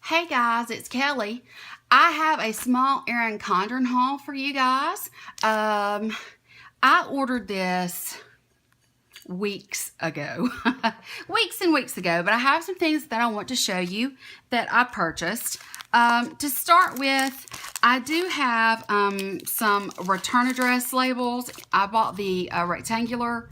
Hey guys, it's Kelly. I have a small Erin Condren haul for you guys. I ordered this weeks ago, weeks and weeks ago, but I have some things that I want to show you that I purchased. To start with, I do have some return address labels. I bought the rectangular.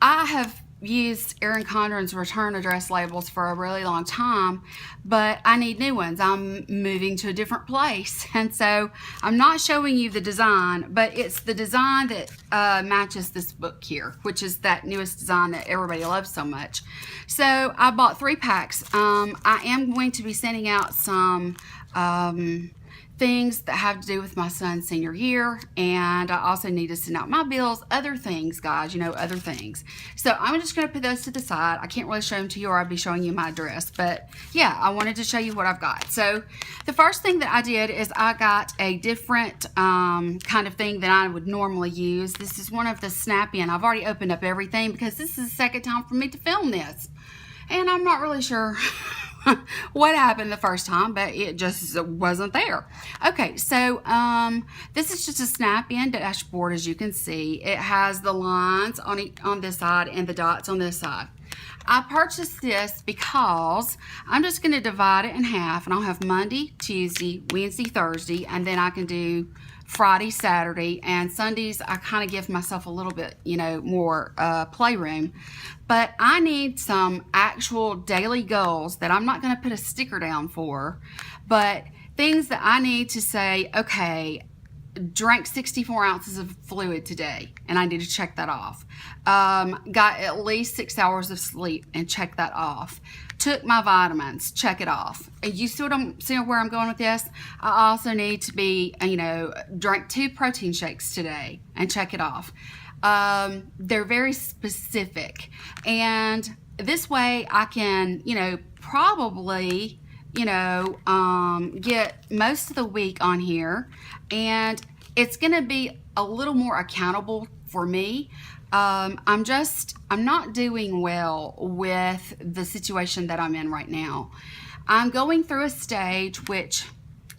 I have used Erin Condren's return address labels for a really long time, but I need new ones. I'm moving to a different place, and so I'm not showing you the design, but it's the design that matches this book here, which is that newest design that everybody loves so much. So I bought 3 packs. I am going to be sending out some things that have to do with my son's senior year, and I also need to send out my bills, other things, guys, you know, other things. So I'm just going to put those to the side. I can't really show them to you, or I'd be showing you my address, but yeah, I wanted to show you what I've got. So the first thing that I did is I got a different kind of thing that I would normally use. This is one of the snap-in. I've already opened up everything because this is the second time for me to film this, and I'm not really sure what happened the first time, but it just wasn't there. Okay, so this is just a snap-in dashboard. As you can see, it has the lines on this side and the dots on this side. I purchased this because I'm just going to divide it in half, and I'll have Monday, Tuesday, Wednesday, Thursday, and then I can do Friday, Saturday, and Sundays I kind of give myself a little bit, you know, more playroom. But I need some actual daily goals that I'm not going to put a sticker down for, but things that I need to say, okay, drank 64 ounces of fluid today, and I need to check that off. Got at least 6 hours of sleep, and check that off. Took my vitamins, check it off. You see where I'm going with this? I also need to be, you know, drank 2 protein shakes today, and check it off. They're very specific, and this way I can, you know, probably, you know, get most of the week on here, and it's going to be a little more accountable for me. I'm not doing well with the situation that I'm in right now. I'm going through a stage, which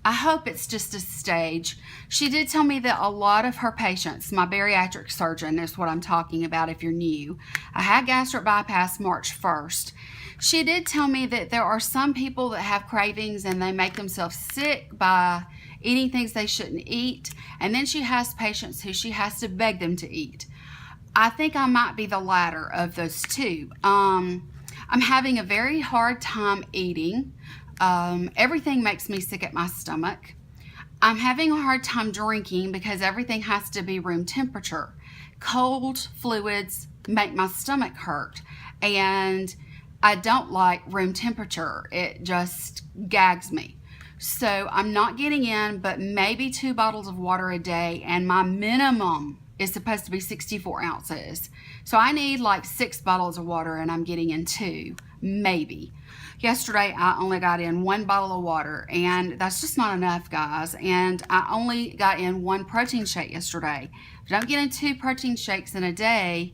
I hope it's just a stage. She did tell me that a lot of her patients, my bariatric surgeon is what I'm talking about if you're new. I had gastric bypass March 1st. She did tell me that there are some people that have cravings and they make themselves sick by eating things they shouldn't eat. And then she has patients who she has to beg them to eat. I think I might be the latter of those two. I'm having a very hard time eating. Everything makes me sick at my stomach. I'm having a hard time drinking because everything has to be room temperature. Cold fluids make my stomach hurt, and I don't like room temperature. It just gags me. So I'm not getting in but maybe 2 bottles of water a day, and my minimum is supposed to be 64 ounces. So I need like 6 bottles of water, and I'm getting in 2, maybe. Yesterday, I only got in 1 bottle of water, and that's just not enough, guys. And I only got in 1 protein shake yesterday. If I don't get in 2 protein shakes in a day,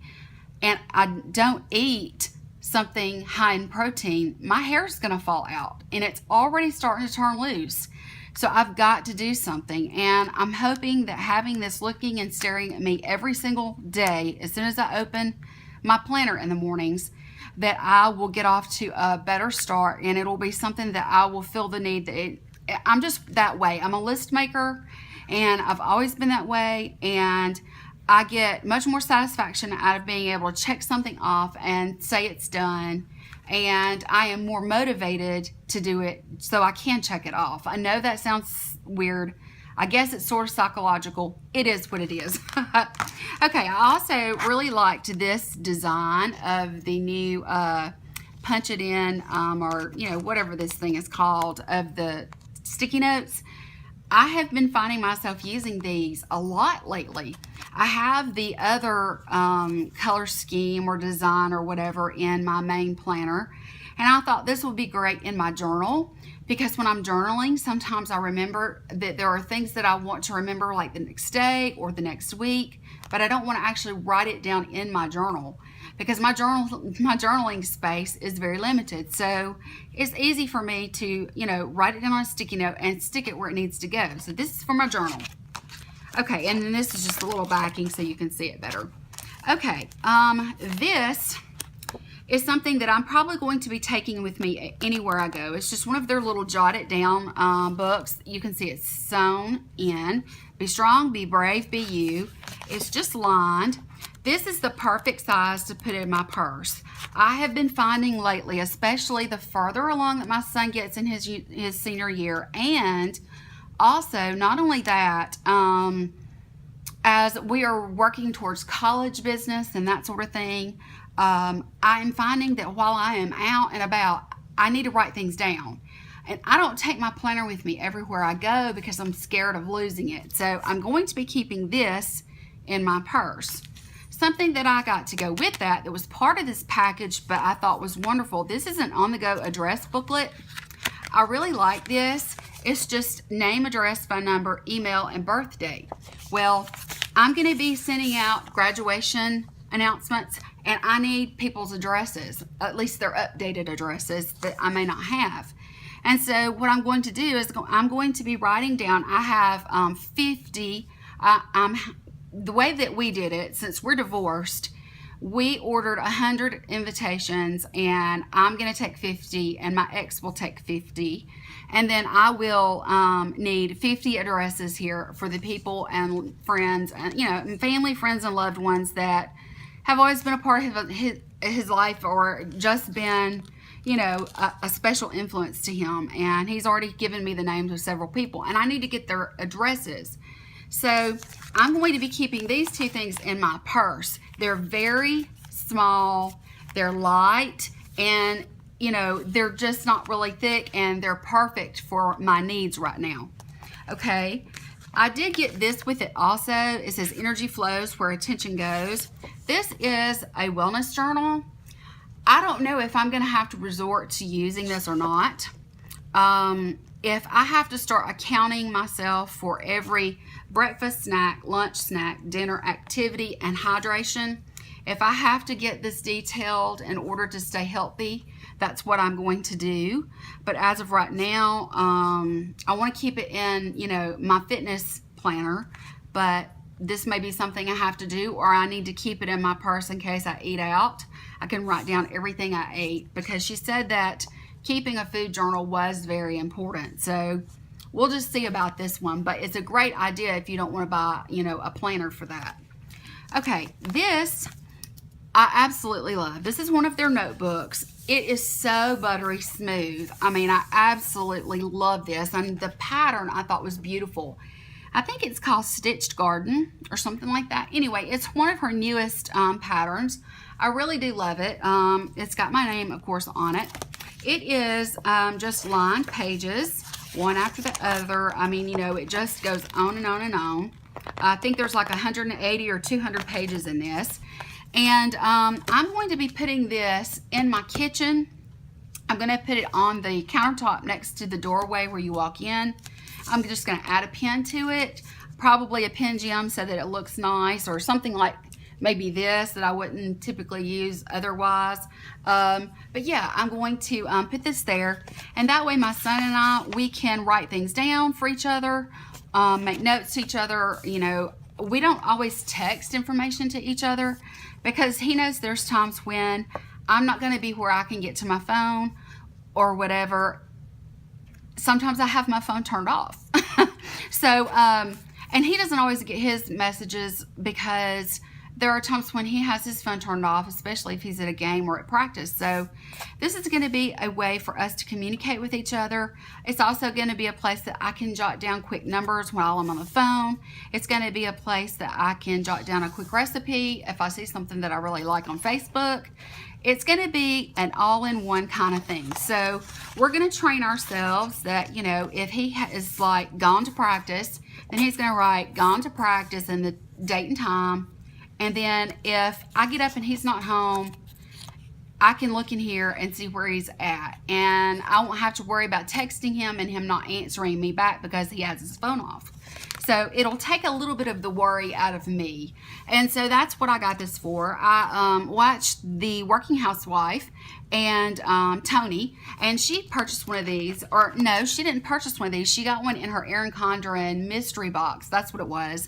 and I don't eat something high in protein, my hair's gonna fall out, and it's already starting to turn loose. So I've got to do something, and I'm hoping that having this looking and staring at me every single day, as soon as I open my planner in the mornings, that I will get off to a better start, and it'll be something that I will feel the need that I'm just that way. I'm a list maker, and I've always been that way, and I get much more satisfaction out of being able to check something off and say it's done, and I am more motivated to do it so I can check it off. I know that sounds weird. I guess it's sort of psychological. It is what it is. Okay, I also really liked this design of the new punch it in, or, you know, whatever this thing is called, of the sticky notes. I have been finding myself using these a lot lately. I have the other color scheme or design or whatever in my main planner, and I thought this would be great in my journal, because when I'm journaling, sometimes I remember that there are things that I want to remember, like the next day or the next week, but I don't want to actually write it down in my journal. because my journaling space is very limited. So it's easy for me to, you know, write it down on a sticky note and stick it where it needs to go. So this is for my journal. Okay, and then this is just a little backing so you can see it better. Okay, this is something that I'm probably going to be taking with me anywhere I go. It's just one of their little jotted down books. You can see it's sewn in. Be strong, be brave, be you. It's just lined. This is the perfect size to put in my purse. I have been finding lately, especially the further along that my son gets in his senior year, and also not only that, as we are working towards college business and that sort of thing, I'm finding that while I am out and about, I need to write things down. And I don't take my planner with me everywhere I go because I'm scared of losing it. So I'm going to be keeping this in my purse. Something that I got to go with that was part of this package, but I thought was wonderful. This is an on-the-go address booklet. I really like this. It's just name, address, phone number, email, and birth date. Well, I'm going to be sending out graduation announcements, and I need people's addresses, at least their updated addresses that I may not have. And so what I'm going to do is I'm going to be writing down, I have 50, the way that we did it, since we're divorced, we ordered 100 invitations, and I'm going to take 50, and my ex will take 50. And then I will need 50 addresses here for the people and friends, and, you know, and family, friends, and loved ones that have always been a part of his life, or just been, you know, a special influence to him. And he's already given me the names of several people, and I need to get their addresses. So I'm going to be keeping these two things in my purse. They're very small, they're light, and, you know, they're just not really thick, and they're perfect for my needs right now. Okay, I did get this with it also. It says energy flows where attention goes. This is a wellness journal. I don't know if I'm going to have to resort to using this or not. If I have to start accounting myself for every breakfast snack, lunch snack, dinner activity, and hydration, if I have to get this detailed in order to stay healthy, that's what I'm going to do. But as of right now, I want to keep it in, you know, my fitness planner, but this may be something I have to do, or I need to keep it in my purse in case I eat out. I can write down everything I ate, because she said that keeping a food journal was very important. So we'll just see about this one, but it's a great idea if you don't want to buy, you know, a planner for that. Okay, this I absolutely love. This is one of their notebooks. It is so buttery smooth. I mean, I absolutely love this, and the pattern I thought was beautiful. I think it's called Stitched Garden or something like that. Anyway, it's one of her newest patterns. I really do love it. It's got my name, of course, on it. It is just lined pages, one after the other. I mean, you know, it just goes on and on and on. I think there's like 180 or 200 pages in this. And I'm going to be putting this in my kitchen. I'm going to put it on the countertop next to the doorway where you walk in. I'm just going to add a pin to it, probably a pin gem so that it looks nice, or something like maybe this that I wouldn't typically use otherwise. But yeah, I'm going to put this there, and that way my son and I, we can write things down for each other, make notes to each other. You know, we don't always text information to each other, because he knows there's times when I'm not going to be where I can get to my phone or whatever. Sometimes I have my phone turned off. So, and he doesn't always get his messages, because there are times when he has his phone turned off, especially if he's at a game or at practice. So this is going to be a way for us to communicate with each other. It's also going to be a place that I can jot down quick numbers while I'm on the phone. It's going to be a place that I can jot down a quick recipe if I see something that I really like on Facebook. It's going to be an all-in-one kind of thing. So we're going to train ourselves that, you know, if he is like gone to practice, then he's going to write gone to practice and the date and time. And then if I get up and he's not home, I can look in here and see where he's at. And I won't have to worry about texting him and him not answering me back because he has his phone off. So it'll take a little bit of the worry out of me. And so that's what I got this for. I watched The Working Housewife and Tony, and she purchased one of these. Or no, she didn't purchase one of these. She got one in her Erin Condren mystery box. That's what it was.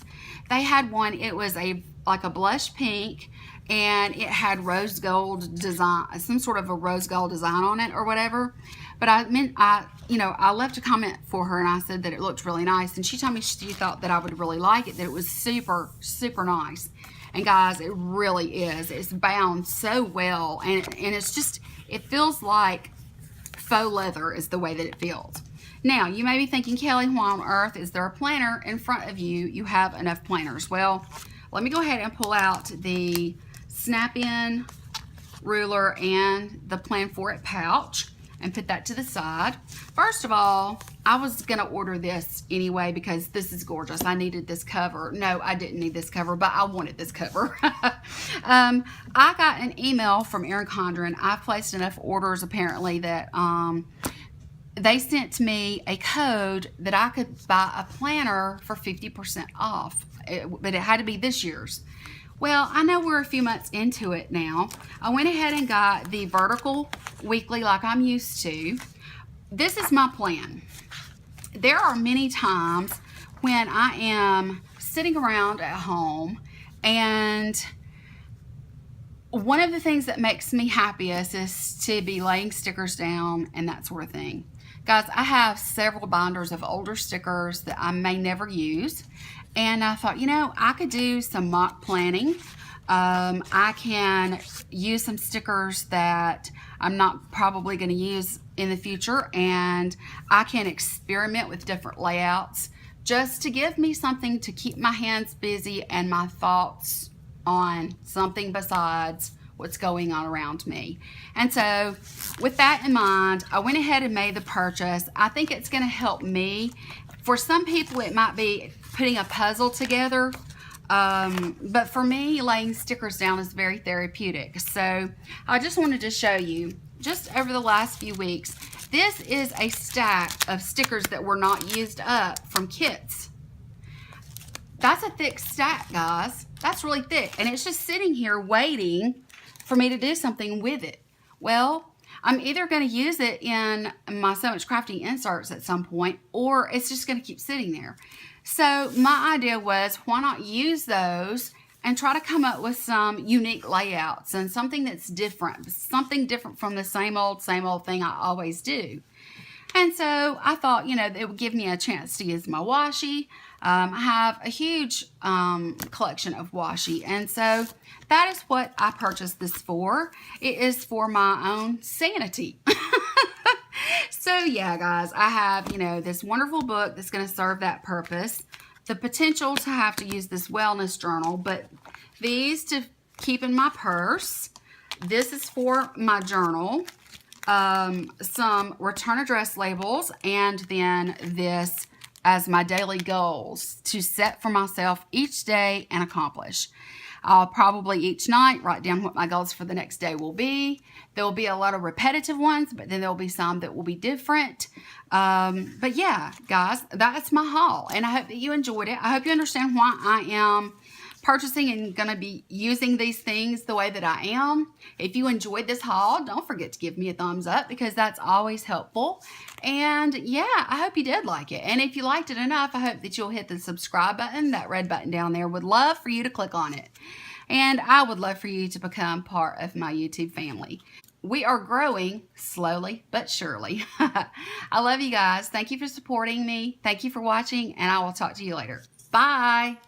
They had one. It was like a blush pink, and it had rose gold design, some sort of a rose gold design on it or whatever. But I left a comment for her, and I said that it looked really nice, and she told me she thought that I would really like it, that it was super, super nice. And guys, it really is. It's bound so well, and it's just, it feels like faux leather is the way that it feels. Now, you may be thinking, Kelly, why on earth is there a planner in front of you? You have enough planners. Well, let me go ahead and pull out the snap-in ruler and the Plan For It pouch and put that to the side. First of all, I was gonna order this anyway because this is gorgeous. I needed this cover. No, I didn't need this cover, but I wanted this cover. I got an email from Erin Condren. I've placed enough orders apparently that they sent me a code that I could buy a planner for 50% off, but it had to be this year's. Well, I know we're a few months into it now. I went ahead and got the vertical weekly like I'm used to. This is my plan. There are many times when I am sitting around at home, and one of the things that makes me happiest is to be laying stickers down and that sort of thing. Guys, I have several binders of older stickers that I may never use. And I thought, I could do some mock planning. I can use some stickers that I'm not probably going to use in the future, and I can experiment with different layouts just to give me something to keep my hands busy and my thoughts on something besides what's going on around me. And so with that in mind, I went ahead and made the purchase. I think it's going to help me. For some people, it might be putting a puzzle together, but for me, laying stickers down is very therapeutic. So I just wanted to show you, just over the last few weeks, this is a stack of stickers that were not used up from kits. That's a thick stack, guys. That's really thick, and it's just sitting here waiting for me to do something with it. Well, I'm either going to use it in my So Much Crafting inserts at some point, or it's just going to keep sitting there. So my idea was, why not use those and try to come up with some unique layouts and something that's different, something different from the same old thing I always do. And so I thought, it would give me a chance to use my washi. I have a huge collection of washi, and so that is what I purchased this for. It is for my own sanity. So yeah, guys, I have, this wonderful book that's going to serve that purpose. The potential to have to use this wellness journal, but these to keep in my purse. This is for my journal. Some return address labels, and then this as my daily goals to set for myself each day and accomplish. I'll probably each night write down what my goals for the next day will be. There will be a lot of repetitive ones, but then there will be some that will be different. But yeah, guys, that's my haul, and I hope that you enjoyed it. I hope you understand why I am purchasing and going to be using these things the way that I am. If you enjoyed this haul, don't forget to give me a thumbs up, because that's always helpful. And yeah, I hope you did like it. And if you liked it enough, I hope that you'll hit the subscribe button, that red button down there. Would love for you to click on it. And I would love for you to become part of my YouTube family. We are growing slowly but surely. I love you guys. Thank you for supporting me. Thank you for watching, and I will talk to you later. Bye.